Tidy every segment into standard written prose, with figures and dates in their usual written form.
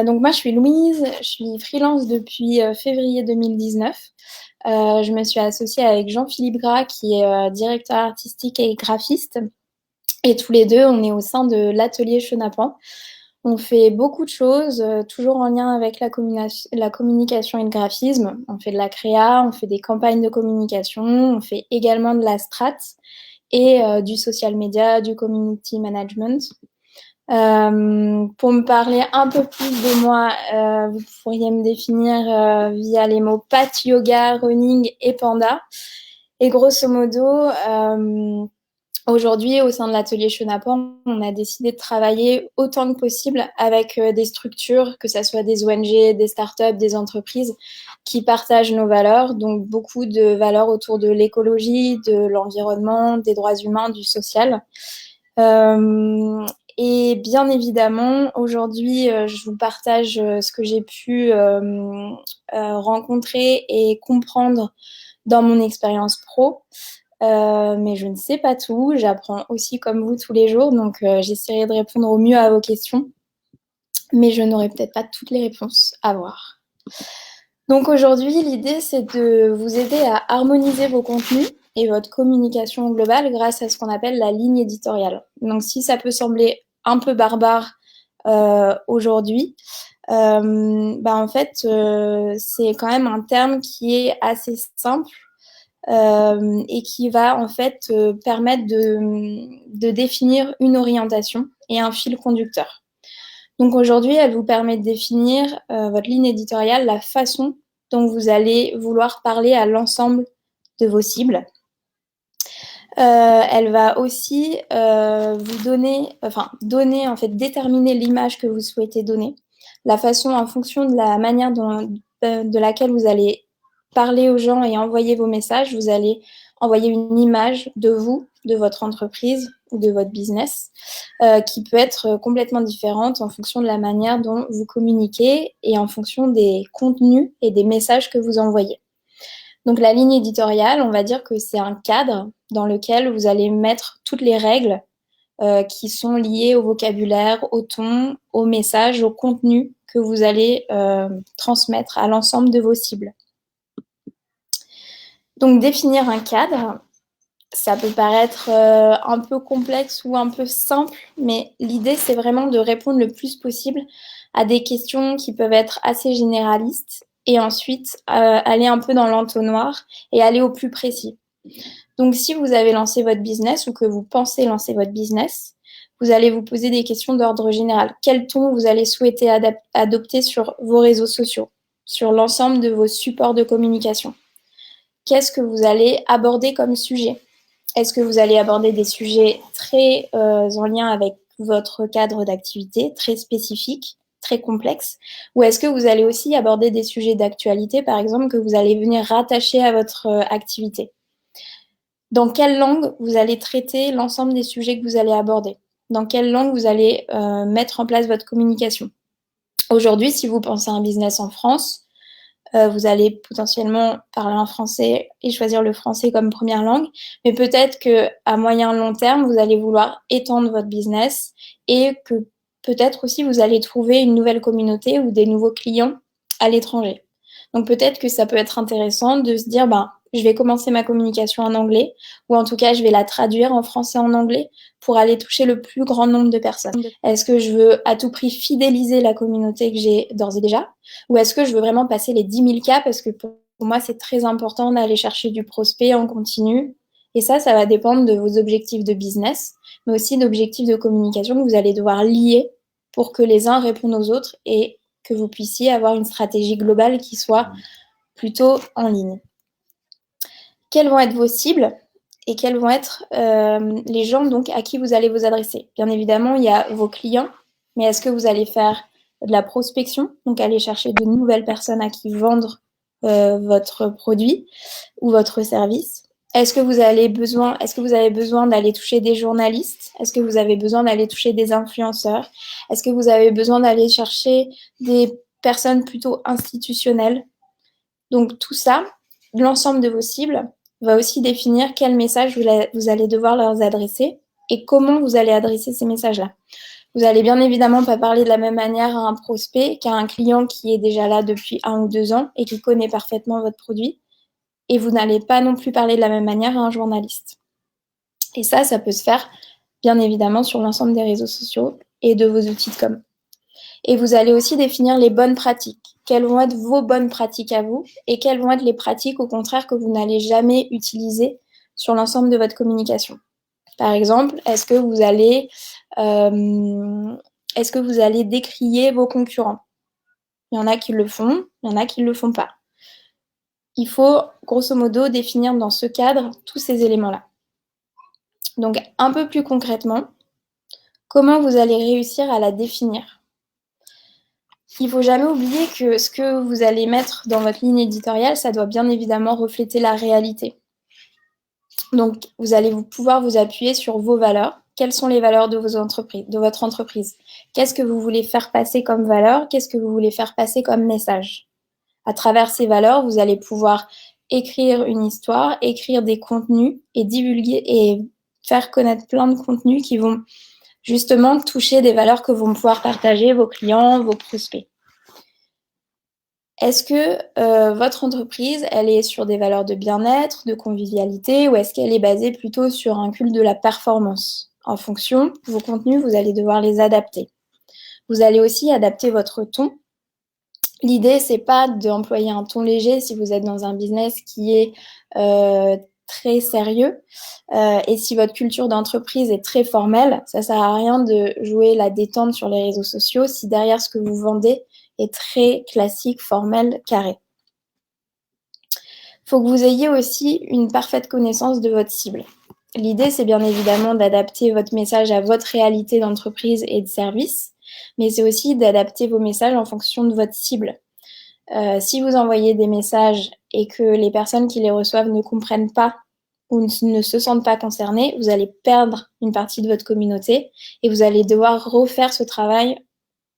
Donc moi, je suis Louise, je suis freelance depuis février 2019. Je me suis associée avec Jean-Philippe Gras, qui est directeur artistique et graphiste. Et tous les deux, on est au sein de l'atelier Chenapan. On fait beaucoup de choses, toujours en lien avec la communication et le graphisme. On fait de la créa, on fait des campagnes de communication, on fait également de la strat et du social media, du community management. Pour me parler un peu plus de moi, vous pourriez me définir via les mots pat, yoga, running et panda. Et grosso modo, aujourd'hui, au sein de l'atelier Chenapan, on a décidé de travailler autant que possible avec des structures, que ce soit des ONG, des startups, des entreprises qui partagent nos valeurs. Donc, beaucoup de valeurs autour de l'écologie, de l'environnement, des droits humains, du social. Et bien évidemment, aujourd'hui, je vous partage ce que j'ai pu rencontrer et comprendre dans mon expérience pro. Mais je ne sais pas tout. J'apprends aussi comme vous tous les jours, donc j'essaierai de répondre au mieux à vos questions. Mais je n'aurai peut-être pas toutes les réponses à voir. Donc aujourd'hui, l'idée, c'est de vous aider à harmoniser vos contenus et votre communication globale grâce à ce qu'on appelle la ligne éditoriale. Donc si ça peut sembler un peu barbare aujourd'hui, en fait, c'est quand même un terme qui est assez simple et qui va en fait permettre de définir une orientation et un fil conducteur. Donc aujourd'hui, elle vous permet de définir votre ligne éditoriale, la façon dont vous allez vouloir parler à l'ensemble de vos cibles. Elle va aussi vous donner en fait, déterminer l'image que vous souhaitez donner, la façon en fonction de la manière de laquelle vous allez parler aux gens et envoyer vos messages. Vous allez envoyer une image de vous, de votre entreprise ou de votre business qui peut être complètement différente en fonction de la manière dont vous communiquez et en fonction des contenus et des messages que vous envoyez. Donc la ligne éditoriale, on va dire que c'est un cadre dans lequel vous allez mettre toutes les règles qui sont liées au vocabulaire, au ton, au message, au contenu que vous allez transmettre à l'ensemble de vos cibles. Donc définir un cadre, ça peut paraître un peu complexe ou un peu simple, mais l'idée, c'est vraiment de répondre le plus possible à des questions qui peuvent être assez généralistes et ensuite aller un peu dans l'entonnoir et aller au plus précis. Donc, si vous avez lancé votre business ou que vous pensez lancer votre business, vous allez vous poser des questions d'ordre général. Quel ton vous allez souhaiter adopter sur vos réseaux sociaux, sur l'ensemble de vos supports de communication? Qu'est-ce que vous allez aborder comme sujet? Est-ce que vous allez aborder des sujets très en lien avec votre cadre d'activité, très spécifiques, très complexes? Ou est-ce que vous allez aussi aborder des sujets d'actualité, par exemple, que vous allez venir rattacher à votre activité? Dans quelle langue vous allez traiter l'ensemble des sujets que vous allez aborder? Dans quelle langue vous allez mettre en place votre communication? Aujourd'hui, si vous pensez à un business en France, vous allez potentiellement parler en français et choisir le français comme première langue, mais peut-être qu'à moyen long terme, vous allez vouloir étendre votre business et que peut-être aussi vous allez trouver une nouvelle communauté ou des nouveaux clients à l'étranger. Donc peut-être que ça peut être intéressant de se dire, je vais commencer ma communication en anglais, ou en tout cas, je vais la traduire en français en anglais pour aller toucher le plus grand nombre de personnes. Est-ce que je veux à tout prix fidéliser la communauté que j'ai d'ores et déjà, ou est-ce que je veux vraiment passer les 10 000 cas, parce que pour moi, c'est très important d'aller chercher du prospect en continu. Et ça va dépendre de vos objectifs de business, mais aussi d'objectifs de communication que vous allez devoir lier pour que les uns répondent aux autres et que vous puissiez avoir une stratégie globale qui soit plutôt en ligne. Quelles vont être vos cibles et quels vont être les gens donc, à qui vous allez vous adresser? Bien évidemment, il y a vos clients, mais est-ce que vous allez faire de la prospection, donc aller chercher de nouvelles personnes à qui vendre votre produit ou votre service? Est-ce que vous avez besoin d'aller toucher des journalistes? Est-ce que vous avez besoin d'aller toucher des influenceurs? Est-ce que vous avez besoin d'aller chercher des personnes plutôt institutionnelles? Donc tout ça, l'ensemble de vos cibles va aussi définir quel message vous allez devoir leur adresser et comment vous allez adresser ces messages-là. Vous allez bien évidemment pas parler de la même manière à un prospect qu'à un client qui est déjà là depuis 1 ou 2 ans et qui connaît parfaitement votre produit. Et vous n'allez pas non plus parler de la même manière à un journaliste. Et ça peut se faire bien évidemment sur l'ensemble des réseaux sociaux et de vos outils de com. Et vous allez aussi définir les bonnes pratiques. Quelles vont être vos bonnes pratiques à vous et quelles vont être les pratiques au contraire que vous n'allez jamais utiliser sur l'ensemble de votre communication. Par exemple, est-ce que vous allez décrier vos concurrents? Il y en a qui le font, il y en a qui ne le font pas. Il faut grosso modo définir dans ce cadre tous ces éléments-là. Donc un peu plus concrètement, comment vous allez réussir à la définir? Il ne faut jamais oublier que ce que vous allez mettre dans votre ligne éditoriale, ça doit bien évidemment refléter la réalité. Donc, vous allez pouvoir vous appuyer sur vos valeurs. Quelles sont les valeurs de votre entreprise? Qu'est-ce que vous voulez faire passer comme valeur? Qu'est-ce que vous voulez faire passer comme message? À travers ces valeurs, vous allez pouvoir écrire une histoire, écrire des contenus et divulguer et faire connaître plein de contenus qui vont justement toucher des valeurs que vont pouvoir partager vos clients, vos prospects. Est-ce que votre entreprise, elle est sur des valeurs de bien-être, de convivialité, ou est-ce qu'elle est basée plutôt sur un culte de la performance? En fonction, vos contenus, vous allez devoir les adapter. Vous allez aussi adapter votre ton. L'idée, c'est pas d'employer un ton léger si vous êtes dans un business qui est très sérieux. Et si votre culture d'entreprise est très formelle, ça sert à rien de jouer la détente sur les réseaux sociaux si derrière ce que vous vendez est très classique, formel, carré. Il faut que vous ayez aussi une parfaite connaissance de votre cible. L'idée, c'est bien évidemment d'adapter votre message à votre réalité d'entreprise et de service, mais c'est aussi d'adapter vos messages en fonction de votre cible. Si vous envoyez des messages et que les personnes qui les reçoivent ne comprennent pas ou ne se sentent pas concernées, vous allez perdre une partie de votre communauté et vous allez devoir refaire ce travail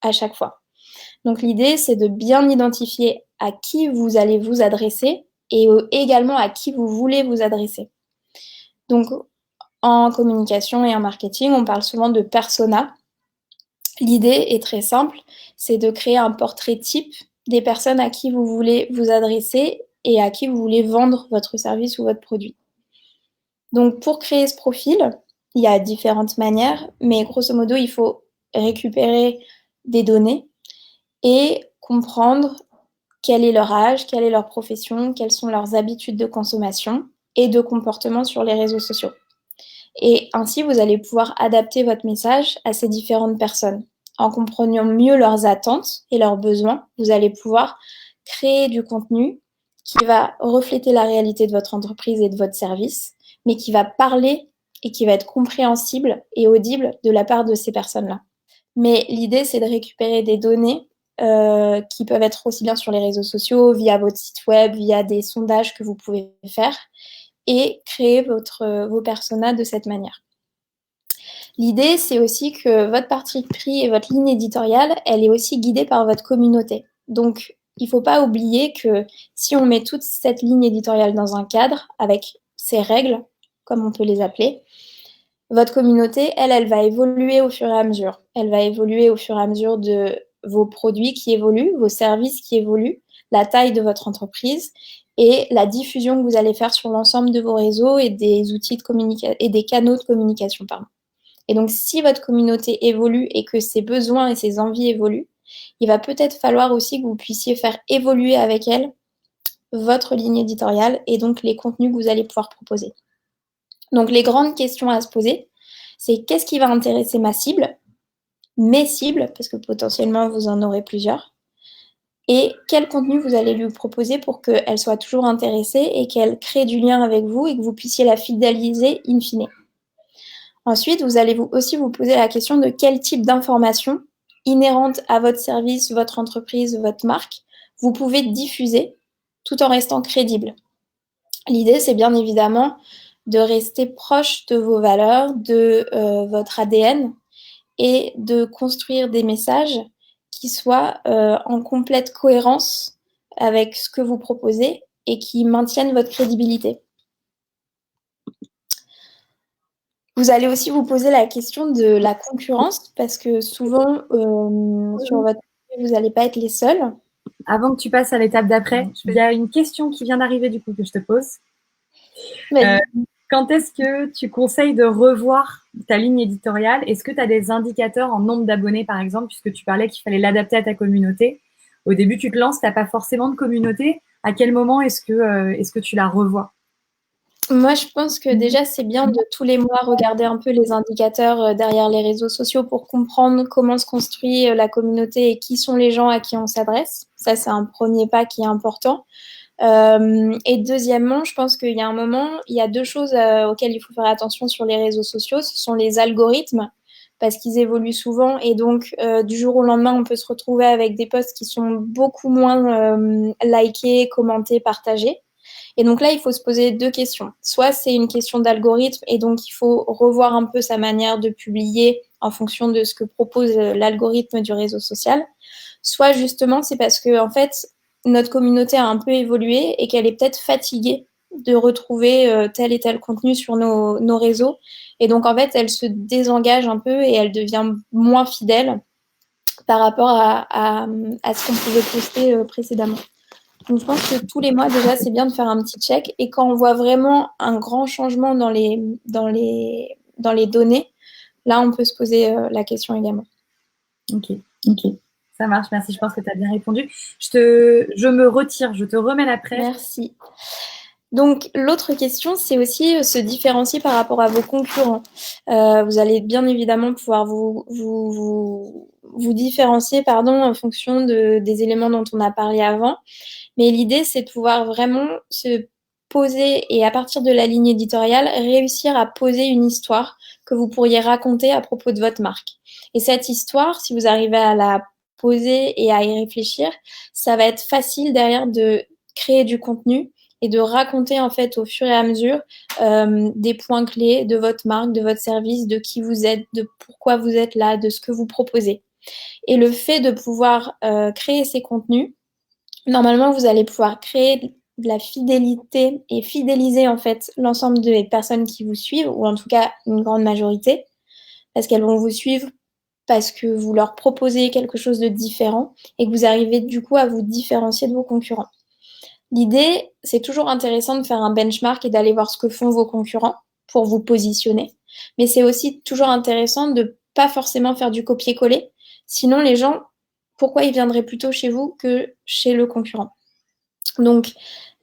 à chaque fois. Donc l'idée, c'est de bien identifier à qui vous allez vous adresser et également à qui vous voulez vous adresser. Donc en communication et en marketing, on parle souvent de persona. L'idée est très simple, c'est de créer un portrait type des personnes à qui vous voulez vous adresser et à qui vous voulez vendre votre service ou votre produit. Donc pour créer ce profil, il y a différentes manières, mais grosso modo, il faut récupérer des données et comprendre quel est leur âge, quelle est leur profession, quelles sont leurs habitudes de consommation et de comportement sur les réseaux sociaux. Et ainsi, vous allez pouvoir adapter votre message à ces différentes personnes. En comprenant mieux leurs attentes et leurs besoins, vous allez pouvoir créer du contenu qui va refléter la réalité de votre entreprise et de votre service, mais qui va parler et qui va être compréhensible et audible de la part de ces personnes-là. Mais l'idée, c'est de récupérer des données qui peuvent être aussi bien sur les réseaux sociaux, via votre site web, via des sondages que vous pouvez faire, et créer vos personas de cette manière. L'idée, c'est aussi que votre parti pris et votre ligne éditoriale, elle est aussi guidée par votre communauté. Donc, il ne faut pas oublier que si on met toute cette ligne éditoriale dans un cadre, avec ses règles, comme on peut les appeler, votre communauté, elle va évoluer au fur et à mesure. Elle va évoluer au fur et à mesure de vos produits qui évoluent, vos services qui évoluent, la taille de votre entreprise et la diffusion que vous allez faire sur l'ensemble de vos réseaux et des outils de communication et des canaux de communication, pardon. Et donc, si votre communauté évolue et que ses besoins et ses envies évoluent, il va peut-être falloir aussi que vous puissiez faire évoluer avec elle votre ligne éditoriale et donc les contenus que vous allez pouvoir proposer. Donc, les grandes questions à se poser, c'est qu'est-ce qui va intéresser ma cible, mes cibles, parce que potentiellement vous en aurez plusieurs, et quel contenu vous allez lui proposer pour qu'elle soit toujours intéressée et qu'elle crée du lien avec vous et que vous puissiez la fidéliser in fine. Ensuite, vous allez aussi vous poser la question de quel type d'informations inhérentes à votre service, votre entreprise, votre marque, vous pouvez diffuser tout en restant crédible. L'idée, c'est bien évidemment de rester proche de vos valeurs, de votre ADN et de construire des messages qui soient en complète cohérence avec ce que vous proposez et qui maintiennent votre crédibilité. Vous allez aussi vous poser la question de la concurrence parce que souvent, sur votre site, vous n'allez pas être les seuls. Avant que tu passes à l'étape d'après, il y a une question qui vient d'arriver du coup que je te pose. Euh, Vas-y. Quand est-ce que tu conseilles de revoir ta ligne éditoriale? Est-ce que tu as des indicateurs en nombre d'abonnés, par exemple, puisque tu parlais qu'il fallait l'adapter à ta communauté? Au début, tu te lances, tu n'as pas forcément de communauté. À quel moment est-ce que tu la revois? Moi, je pense que déjà, c'est bien de tous les mois regarder un peu les indicateurs derrière les réseaux sociaux pour comprendre comment se construit la communauté et qui sont les gens à qui on s'adresse. Ça, c'est un premier pas qui est important. Et deuxièmement, je pense qu'il y a un moment, il y a deux choses auxquelles il faut faire attention sur les réseaux sociaux. Ce sont les algorithmes, parce qu'ils évoluent souvent. Et donc, du jour au lendemain, on peut se retrouver avec des posts qui sont beaucoup moins likés, commentés, partagés. Et donc là, il faut se poser deux questions. Soit c'est une question d'algorithme et donc il faut revoir un peu sa manière de publier en fonction de ce que propose l'algorithme du réseau social. Soit justement, c'est parce que en fait, notre communauté a un peu évolué et qu'elle est peut-être fatiguée de retrouver tel et tel contenu sur nos réseaux. Et donc, en fait, elle se désengage un peu et elle devient moins fidèle par rapport à ce qu'on pouvait poster précédemment. Donc, je pense que tous les mois, déjà, c'est bien de faire un petit check. Et quand on voit vraiment un grand changement dans les données, là, on peut se poser la question également. Ok, ok. Ça marche, merci. Je pense que tu as bien répondu. Je me retire, je te remets la presse. Merci. Donc, l'autre question, c'est aussi se différencier par rapport à vos concurrents. Vous allez bien évidemment pouvoir vous différencier en fonction des éléments dont on a parlé avant. Mais l'idée, c'est de pouvoir vraiment se poser et à partir de la ligne éditoriale, réussir à poser une histoire que vous pourriez raconter à propos de votre marque. Et cette histoire, si vous arrivez à la poser et à y réfléchir, ça va être facile derrière de créer du contenu et de raconter en fait au fur et à mesure des points clés de votre marque, de votre service, de qui vous êtes, de pourquoi vous êtes là, de ce que vous proposez. Et le fait de pouvoir créer ces contenus, normalement, vous allez pouvoir créer de la fidélité et fidéliser en fait l'ensemble des personnes qui vous suivent, ou en tout cas une grande majorité, parce qu'elles vont vous suivre parce que vous leur proposez quelque chose de différent et que vous arrivez du coup à vous différencier de vos concurrents. L'idée, c'est toujours intéressant de faire un benchmark et d'aller voir ce que font vos concurrents pour vous positionner. Mais c'est aussi toujours intéressant de ne pas forcément faire du copier-coller. Sinon, les gens, pourquoi ils viendraient plutôt chez vous que chez le concurrent? Donc,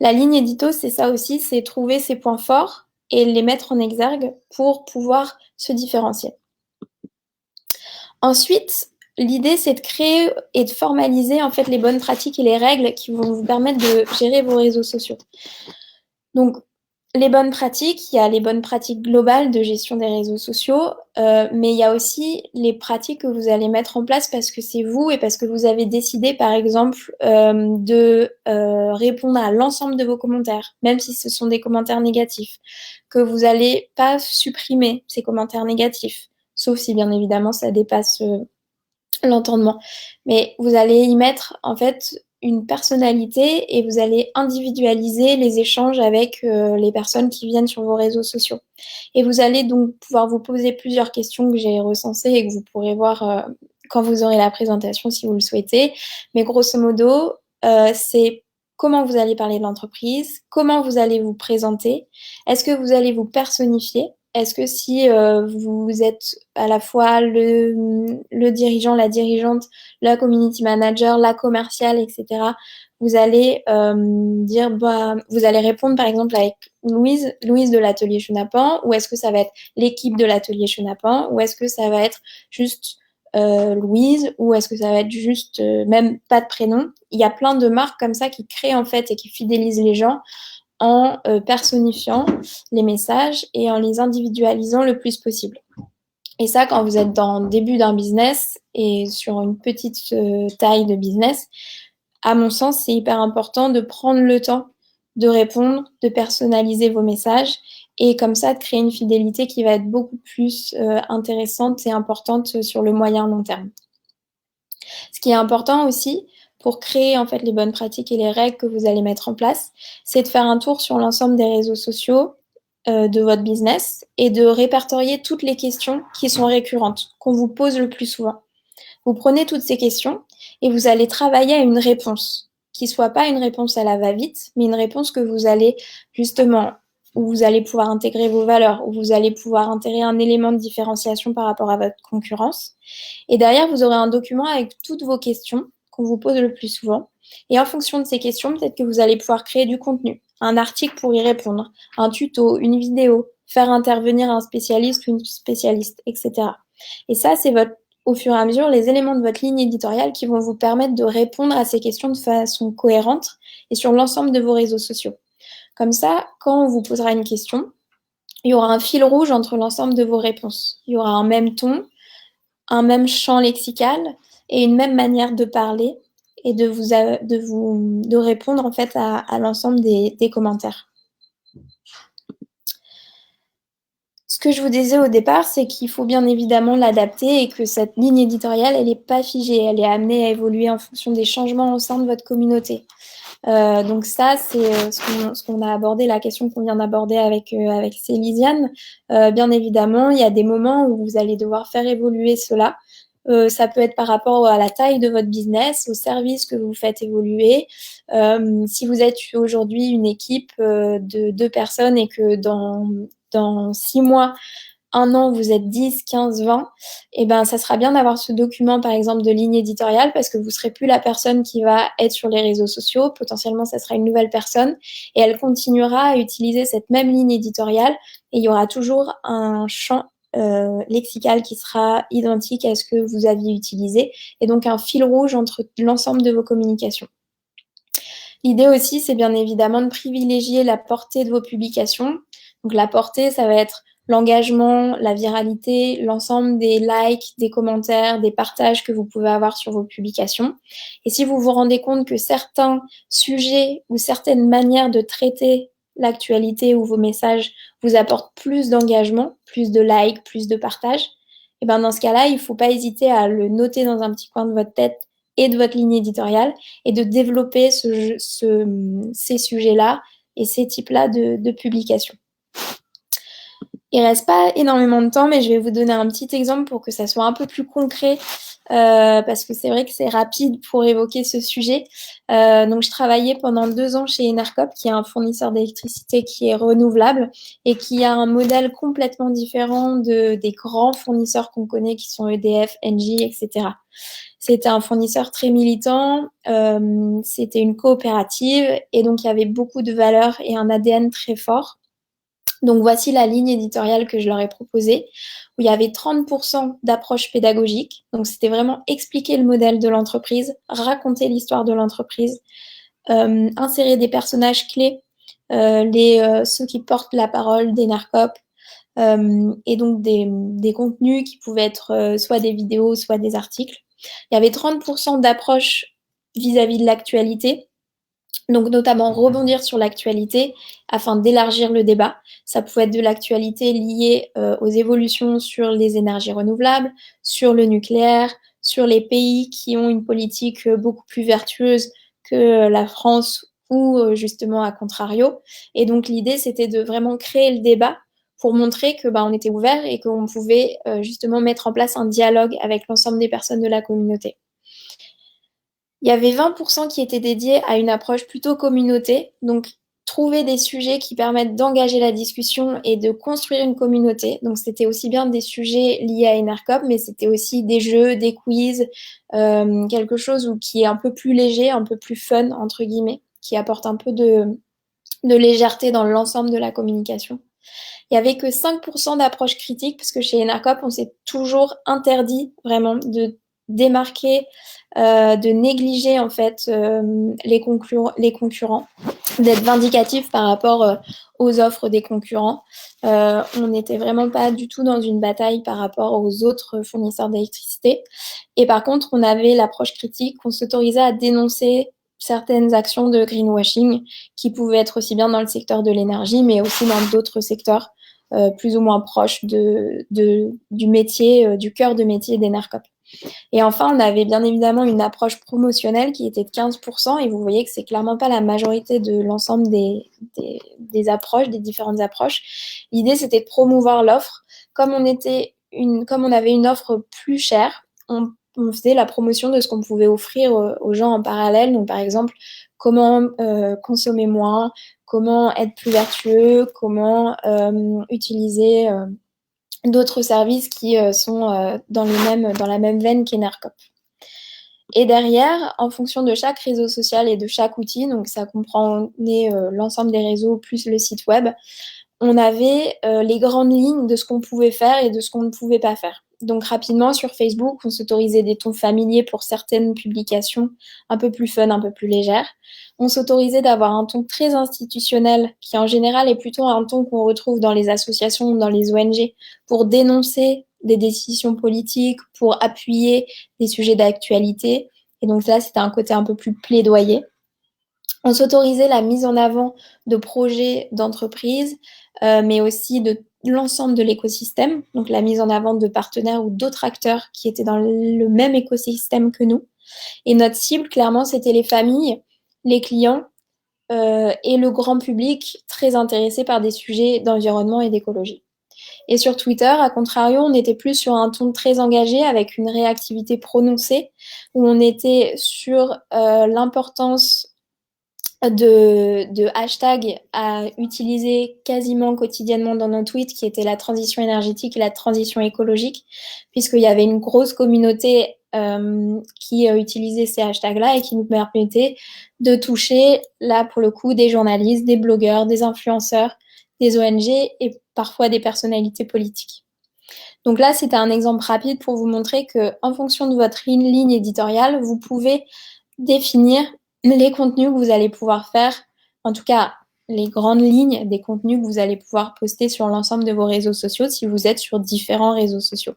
la ligne édito, c'est ça aussi, c'est trouver ses points forts et les mettre en exergue pour pouvoir se différencier. Ensuite, l'idée, c'est de créer et de formaliser en fait les bonnes pratiques et les règles qui vont vous permettre de gérer vos réseaux sociaux. Donc, les bonnes pratiques, il y a les bonnes pratiques globales de gestion des réseaux sociaux, mais il y a aussi les pratiques que vous allez mettre en place parce que c'est vous et parce que vous avez décidé, par exemple, de répondre à l'ensemble de vos commentaires, même si ce sont des commentaires négatifs, que vous n'allez pas supprimer ces commentaires négatifs, sauf si bien évidemment ça dépasse l'entendement. Mais vous allez y mettre en fait une personnalité et vous allez individualiser les échanges avec les personnes qui viennent sur vos réseaux sociaux. Et vous allez donc pouvoir vous poser plusieurs questions que j'ai recensées et que vous pourrez voir quand vous aurez la présentation si vous le souhaitez. Mais grosso modo, c'est comment vous allez parler de l'entreprise, comment vous allez vous présenter, est-ce que vous allez vous personnifier, est-ce que si vous êtes à la fois le dirigeant, la dirigeante, la community manager, la commerciale, etc., vous allez dire, bah, vous allez répondre par exemple avec Louise de l'atelier Chenapan, ou est-ce que ça va être l'équipe de l'atelier Chenapan, ou est-ce que ça va être juste Louise, ou est-ce que ça va être juste même pas de prénom. Il y a plein de marques comme ça qui créent en fait et qui fidélisent les gens en personnifiant les messages et en les individualisant le plus possible. Et ça, quand vous êtes dans le début d'un business et sur une petite taille de business, à mon sens, c'est hyper important de prendre le temps de répondre, de personnaliser vos messages et comme ça de créer une fidélité qui va être beaucoup plus intéressante et importante sur le moyen long terme. Ce qui est important aussi pour créer en fait les bonnes pratiques et les règles que vous allez mettre en place, c'est de faire un tour sur l'ensemble des réseaux sociaux de votre business et de répertorier toutes les questions qui sont récurrentes, qu'on vous pose le plus souvent. Vous prenez toutes ces questions et vous allez travailler à une réponse qui soit pas une réponse à la va-vite, mais une réponse que vous allez justement, où vous allez pouvoir intégrer vos valeurs, où vous allez pouvoir intégrer un élément de différenciation par rapport à votre concurrence. Et derrière, vous aurez un document avec toutes vos questions qu'on vous pose le plus souvent. Et en fonction de ces questions, peut-être que vous allez pouvoir créer du contenu, un article pour y répondre, un tuto, une vidéo, faire intervenir un spécialiste ou une spécialiste, etc. Et ça, c'est au fur et à mesure les éléments de votre ligne éditoriale qui vont vous permettre de répondre à ces questions de façon cohérente et sur l'ensemble de vos réseaux sociaux. Comme ça, quand on vous posera une question, il y aura un fil rouge entre l'ensemble de vos réponses. Il y aura un même ton, un même champ lexical et une même manière de parler et de répondre en fait à l'ensemble des commentaires. Ce que je vous disais au départ, c'est qu'il faut bien évidemment l'adapter et que cette ligne éditoriale, elle n'est pas figée, elle est amenée à évoluer en fonction des changements au sein de votre communauté. Donc ça, c'est ce qu'on a abordé, la question qu'on vient d'aborder avec Célisiane. Bien évidemment, il y a des moments où vous allez devoir faire évoluer cela. Ça peut être par rapport à la taille de votre business, au service que vous faites évoluer. Si vous êtes aujourd'hui une équipe de 2 personnes et que dans 6 mois, 1 an, vous êtes 10, 15, 20, et ben, ça sera bien d'avoir ce document, par exemple, de ligne éditoriale parce que vous serez plus la personne qui va être sur les réseaux sociaux. Potentiellement, ça sera une nouvelle personne et elle continuera à utiliser cette même ligne éditoriale et il y aura toujours un champ lexical qui sera identique à ce que vous aviez utilisé et donc un fil rouge entre l'ensemble de vos communications. L'idée aussi, c'est bien évidemment de privilégier la portée de vos publications. Donc la portée, ça va être l'engagement, la viralité, l'ensemble des likes, des commentaires, des partages que vous pouvez avoir sur vos publications. Et si vous vous rendez compte que certains sujets ou certaines manières de traiter l'actualité ou vos messages vous apportent plus d'engagement, plus de likes, plus de partages, et ben dans ce cas-là, il ne faut pas hésiter à le noter dans un petit coin de votre tête et de votre ligne éditoriale et de développer ces sujets-là et ces types-là de publications. Il ne reste pas énormément de temps, mais je vais vous donner un petit exemple pour que ça soit un peu plus concret, parce que c'est vrai que c'est rapide pour évoquer ce sujet. Donc, je travaillais pendant 2 ans chez Enercop, qui est un fournisseur d'électricité qui est renouvelable et qui a un modèle complètement différent des grands fournisseurs qu'on connaît, qui sont EDF, Engie, etc. C'était un fournisseur très militant, c'était une coopérative et donc il y avait beaucoup de valeurs et un ADN très fort. Donc voici la ligne éditoriale que je leur ai proposée, où il y avait 30% d'approche pédagogique. Donc c'était vraiment expliquer le modèle de l'entreprise, raconter l'histoire de l'entreprise, insérer des personnages clés, ceux qui portent la parole d'Enercop, et donc des contenus qui pouvaient être soit des vidéos, soit des articles. Il y avait 30% d'approche vis-à-vis de l'actualité, donc notamment rebondir sur l'actualité afin d'élargir le débat. Ça pouvait être de l'actualité liée aux évolutions sur les énergies renouvelables, sur le nucléaire, sur les pays qui ont une politique beaucoup plus vertueuse que la France ou justement à contrario. Et donc l'idée, c'était de vraiment créer le débat pour montrer que on était ouvert et qu'on pouvait justement mettre en place un dialogue avec l'ensemble des personnes de la communauté. Il y avait 20% qui étaient dédiés à une approche plutôt communauté, donc trouver des sujets qui permettent d'engager la discussion et de construire une communauté. Donc c'était aussi bien des sujets liés à Enercop, mais c'était aussi des jeux, des quiz, quelque chose qui est un peu plus léger, un peu plus fun, entre guillemets, qui apporte un peu de légèreté dans l'ensemble de la communication. Il n'y avait que 5% d'approche critique, parce que chez Enercop, on s'est toujours interdit vraiment de démarquer, de négliger en fait les concurrents, d'être vindicatif par rapport aux offres des concurrents. On n'était vraiment pas du tout dans une bataille par rapport aux autres fournisseurs d'électricité. Et par contre, on avait l'approche critique, on s'autorisait à dénoncer certaines actions de greenwashing qui pouvaient être aussi bien dans le secteur de l'énergie, mais aussi dans d'autres secteurs plus ou moins proches du métier, du cœur de métier d'Enercop. Et enfin, on avait bien évidemment une approche promotionnelle qui était de 15%, et vous voyez que c'est clairement pas la majorité de l'ensemble des approches, des différentes approches. L'idée, c'était de promouvoir l'offre. Comme on avait une offre plus chère, on faisait la promotion de ce qu'on pouvait offrir aux gens en parallèle. Donc, par exemple, comment consommer moins, comment être plus vertueux, comment utiliser d'autres services qui sont dans la même veine qu'Enercop. Et derrière, en fonction de chaque réseau social et de chaque outil, donc ça comprend l'ensemble des réseaux plus le site web, on avait les grandes lignes de ce qu'on pouvait faire et de ce qu'on ne pouvait pas faire. Donc rapidement, sur Facebook, on s'autorisait des tons familiers pour certaines publications un peu plus fun, un peu plus légères. On s'autorisait d'avoir un ton très institutionnel, qui en général est plutôt un ton qu'on retrouve dans les associations, dans les ONG, pour dénoncer des décisions politiques, pour appuyer des sujets d'actualité. Et donc là, c'était un côté un peu plus plaidoyer. On s'autorisait la mise en avant de projets d'entreprise, mais aussi de l'ensemble de l'écosystème, donc la mise en avant de partenaires ou d'autres acteurs qui étaient dans le même écosystème que nous. Et notre cible, clairement, c'était les familles, les clients et le grand public très intéressé par des sujets d'environnement et d'écologie. Et sur Twitter, à contrario, on était plus sur un ton très engagé avec une réactivité prononcée, où on était sur l'importance de hashtags à utiliser quasiment quotidiennement dans nos tweets, qui étaient la transition énergétique et la transition écologique, puisqu'il y avait une grosse communauté qui utilisait ces hashtags-là et qui nous permettait de toucher, là pour le coup, des journalistes, des blogueurs, des influenceurs, des ONG et parfois des personnalités politiques. Donc là, c'était un exemple rapide pour vous montrer que, en fonction de votre ligne éditoriale, vous pouvez définir les contenus que vous allez pouvoir faire, en tout cas les grandes lignes des contenus que vous allez pouvoir poster sur l'ensemble de vos réseaux sociaux si vous êtes sur différents réseaux sociaux.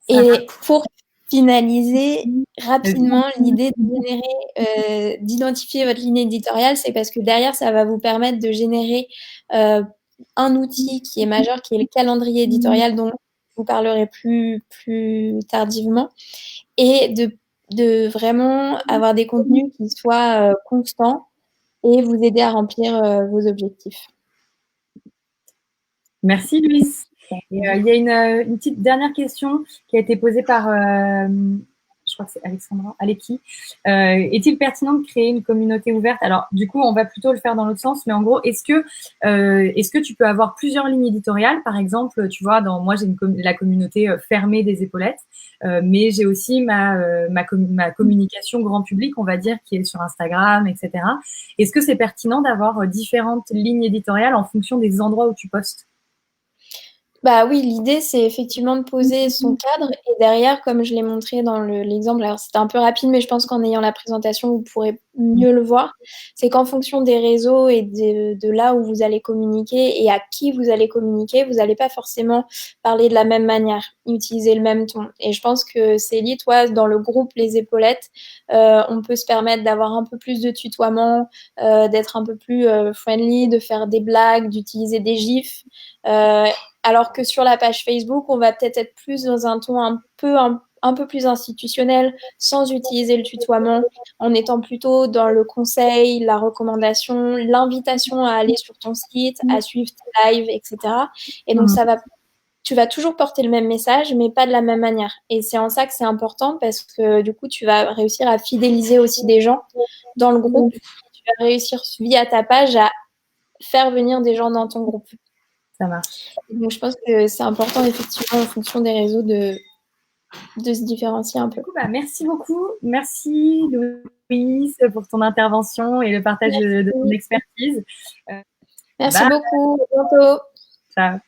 Et pour finaliser rapidement, l'idée d'identifier votre ligne éditoriale, c'est parce que derrière, ça va vous permettre de générer un outil qui est majeur, qui est le calendrier éditorial, dont je vous parlerai plus tardivement, et de vraiment avoir des contenus qui soient constants et vous aider à remplir vos objectifs. Merci Louise. Il y a une petite dernière question qui a été posée par, je crois que c'est Alexandra, Aleki. Est-il pertinent de créer une communauté ouverte? Alors, du coup, on va plutôt le faire dans l'autre sens, mais en gros, est-ce que tu peux avoir plusieurs lignes éditoriales? Par exemple, tu vois, moi, j'ai la communauté fermée des épaulettes, mais j'ai aussi ma communication grand public, on va dire, qui est sur Instagram, etc. Est-ce que c'est pertinent d'avoir différentes lignes éditoriales en fonction des endroits où tu postes? Bah oui, l'idée, c'est effectivement de poser son cadre et derrière, comme je l'ai montré dans l'exemple, alors c'était un peu rapide, mais je pense qu'en ayant la présentation, vous pourrez mieux le voir, c'est qu'en fonction des réseaux et de là où vous allez communiquer et à qui vous allez communiquer, vous n'allez pas forcément parler de la même manière, utiliser le même ton. Et je pense que Célie, toi, dans le groupe Les Épaulettes, on peut se permettre d'avoir un peu plus de tutoiement, d'être un peu plus friendly, de faire des blagues, d'utiliser des gifs. Alors que sur la page Facebook, on va peut-être être plus dans un ton un peu plus institutionnel, sans utiliser le tutoiement, en étant plutôt dans le conseil, la recommandation, l'invitation à aller sur ton site, à suivre tes lives, etc. Et donc, tu vas toujours porter le même message, mais pas de la même manière. Et c'est en ça que c'est important parce que du coup, tu vas réussir à fidéliser aussi des gens dans le groupe. Tu vas réussir via ta page à faire venir des gens dans ton groupe. Ça marche. Donc, je pense que c'est important, effectivement, en fonction des réseaux, de se différencier un peu. Merci beaucoup. Merci, Louise, pour ton intervention et le partage de ton expertise. Merci beaucoup. À bientôt. Ciao.